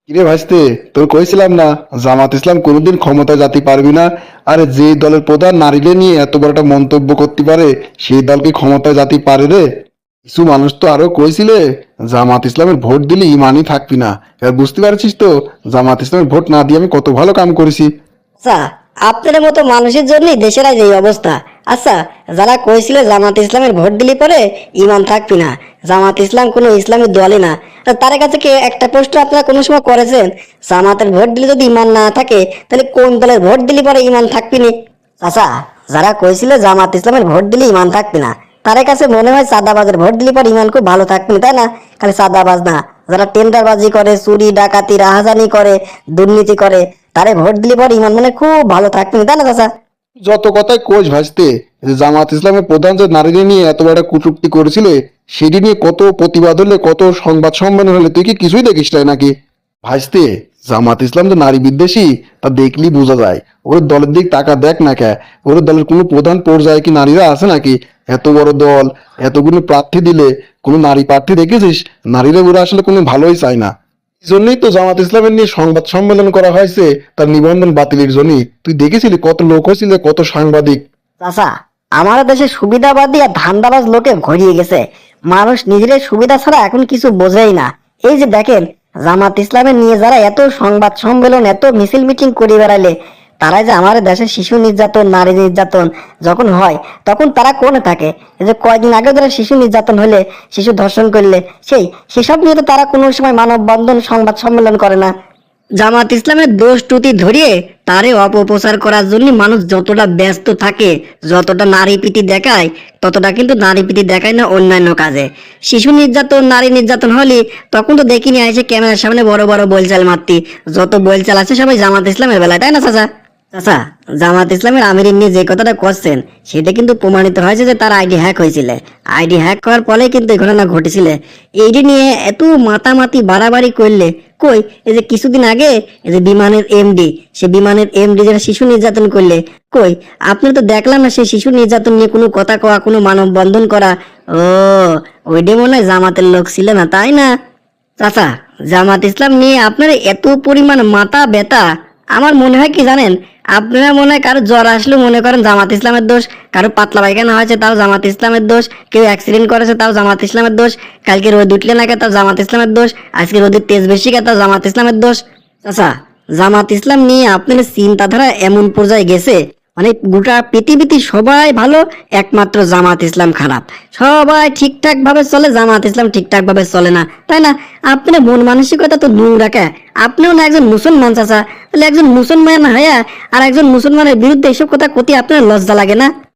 কিরে ভাইস্তে, তোর কইছিলাম না জামাত ইসলাম কোনোদিন ক্ষমতায় যেতে পারবি না। আরে যে দলের প্রধান নারীদের নিয়ে এত বড় একটা মন্তব্য করতে পারে, সেই দল কি ক্ষমতায় যেতে পারে রে? কিছু মানুষ তো আরো কইছিলে জামাত ইসলামের ভোট দিলে ইমানই থাকবি না। এবার বুঝতে পারছিস তো জামাত ইসলামের ভোট না দিয়ে আমি কত ভালো কাম করেছি। আচ্ছা, আপনাদের মতো মানুষের জন্যই দেশের আজ এই অবস্থা। আচ্ছা, যারা কইছিল জামাত ইসলামের ভোট দিলে পরে ইমান থাকবি না, জামাত ইসলাম কোনো ইসলামী দলই না, তা তার কাছে কি একটা প্রশ্ন আপনারা কোনো সময় করেছেন? জামাতের ভোট দিলে যদি ইমান না থাকে, তাহলে কোন দলের ভোট দিলে পরে ইমান থাকবি নি? আচ্ছা, যারা কইছিল জামাত ইসলামের ভোট দিলে ইমান থাকবি না, তার কাছে মনে হয় চাঁদাবাজের ভোট দিলে পরে ইমান খুব ভালো থাকবি না, তাই না? খালি চাঁদাবাজ না, যারা টেন্ডারবাজি করে, চুরি ডাকাতি রাহাজানি করে, দুর্নীতি করে, তারে ভোট দিলে পরে ইমান মানে খুব ভালো থাকবি না, তাই না চাচা? যত কথাই কোচ ভাসতে, যে জামাত ইসলামের প্রধান যে নারীদের নিয়ে এত বড় একটা কটূক্তি করেছিল, সেটি নিয়ে কত প্রতিবাদ হলে, কত সংবাদ সম্মেলন হলে, তুই কি কিছুই দেখিস নাই নাকি? ভাসতে, জামাত ইসলাম যে নারী বিদ্বেষী তা দেখলেই বোঝা যায়। ওর দলের দিক টাকা দেখ না কে, ওর দলের কোনো প্রধান পর্যায়ে কি নারীরা আছে নাকি? এত বড় দল, এতগুলো প্রার্থী দিলে কোনো নারী প্রার্থী দেখেছিস? নারীরা ওরা আসলে কোনো ভালোই চায় না। এই জন্যই তো জামাত ইসলামের নিয়ে সংবাদ সম্মেলন করা হয়েছে, তার নিবন্ধন বাতিলের জন্য। তুই দেখেছিলি কত লোক হয়েছিল, কত সাংবাদিক। চাচা, আমাদের দেশে সুবিধাবাদী আর ধান্দাবাজ লোকে ভরিয়ে গেছে। মানুষ নিজের সুবিধা ছাড়া এখন কিছু বোঝেই না। এই যে দেখেন, জামাত ইসলামের নিয়ে যারা এত সংবাদ সম্মেলন, এত মিছিল মিটিং করে বেড়ালে, তারা যে আমাদের দেশে শিশু নির্যাতন, নারী নির্যাতন যখন হয়, তখন তারা কোনে থাকে? এই যে কয়েকদিন আগে যারা শিশু নির্যাতন হলে, শিশু ধর্ষণ করলে, সেসব নিয়ে তো তারা কোনো সময় মানববন্ধন, সংবাদ সম্মেলন করে না। জামাত ইসলামের দোষ ত্রুটি ধরিয়ে তারে অপপ্রচার করার জন্য মানুষ যতটা ব্যস্ত থাকে, যতটা নারী প্রীতি দেখায়, ততটা কিন্তু নারী প্রীতি দেখায় না অন্যান্য কাজে। শিশু নির্যাতন, নারী নির্যাতন হলে তখন তো দেখিনি আইসে ক্যামেরার সামনে বড় বড় বলচাল মারতি। যত বলচাল আছে সবাই জামাত ইসলামের বেলায়, তাই না চাচা? চাচা, জামাত ইসলামের আমির নিয়ে যে কথাটা করছেন, সেটা কিন্তু প্রমাণিত হয়েছে যে তার আইডি হ্যাক হয়েছিল। আইডি হ্যাক করার ফলে কিন্তু এই ঘটনা ঘটেছিল। এইটি নিয়ে এত মাতামাতি বাড়াবাড়ি করলে কই? এই যে কিছুদিন আগে এই যে বিমানের এমডি, সে বিমানের এমডি যারা শিশু নির্যাতন করলে, কই আপনি তো দেখলাম না সেই শিশু নির্যাতন নিয়ে কোনো কথা কওয়া, কোনো মানববন্ধন করা। ও, ওইটা মনে হয় জামাতের লোক ছিল না, তাই না? চাচা, জামাত ইসলাম নিয়ে আপনার এত পরিমাণ মাথা ব্যথা, আমার মনে হয় কি জানেন, আপনারা মনে হয় কারো জ্বর আসলেও মনে করেন জামাত ইসলামের দোষ, কারো পাতলা পায়খানা হয়েছে তাও জামাত ইসলামের দোষ, কেউ অ্যাক্সিডেন্ট করেছে তাও জামাত ইসলামের দোষ, কালকে রোদ উঠলে না কে তাও জামাত ইসলামের দোষ, আজকে রোদের তেজ বেশি কে তাও জামাত ইসলামের দোষ। আচ্ছা, জামাত ইসলাম নিয়ে আপনার চিন্তাধারা এমন পর্যায়ে গেছে, মানে গোটা পৃথিবীতে সবাই ভালো, একমাত্র জামাত ইসলাম খারাপ। সবাই ঠিকঠাক ভাবে চলে, জামাত ইসলাম ঠিকঠাক ভাবে চলে না, তাই না? আপনার মন মানসিকতা তো দূর রাখা। আপনিও না একজন মুসলমান চাচা, তাহলে একজন মুসলমান হইয়া আর একজন মুসলমানের বিরুদ্ধে এসব কথা কতি আপনার লজ্জা লাগে না?